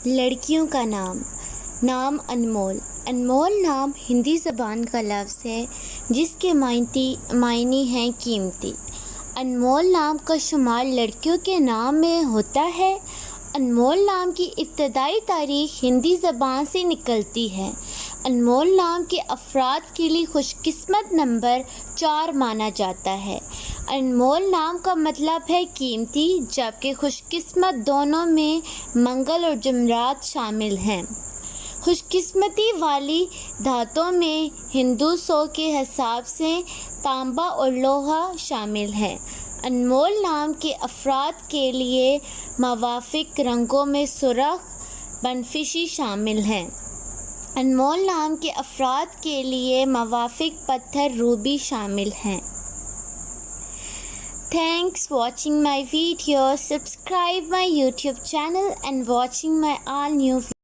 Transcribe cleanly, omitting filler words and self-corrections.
لڑکیوں کا نام. نام انمول. انمول نام ہندی زبان کا لفظ ہے جس کے معنی ہیں قیمتی. انمول نام کا شمار لڑکیوں کے نام میں ہوتا ہے. انمول نام کی ابتدائی تاریخ ہندی زبان سے نکلتی ہے. انمول نام کے افراد کے لیے خوش قسمت نمبر 4 مانا جاتا ہے. انمول نام کا مطلب ہے قیمتی، جبکہ خوش قسمت دونوں میں منگل اور جمعرات شامل ہیں. خوش قسمتی والی دھاتوں میں ہندو سو کے حساب سے تانبا اور لوہا شامل ہے. انمول نام کے افراد کے لیے موافق رنگوں میں سرخ، بنفشی شامل ہیں. انمول نام کے افراد کے لیے موافق پتھر روبی شامل ہیں. Thanks watching my video. Subscribe my YouTube channel and watching my all new videos.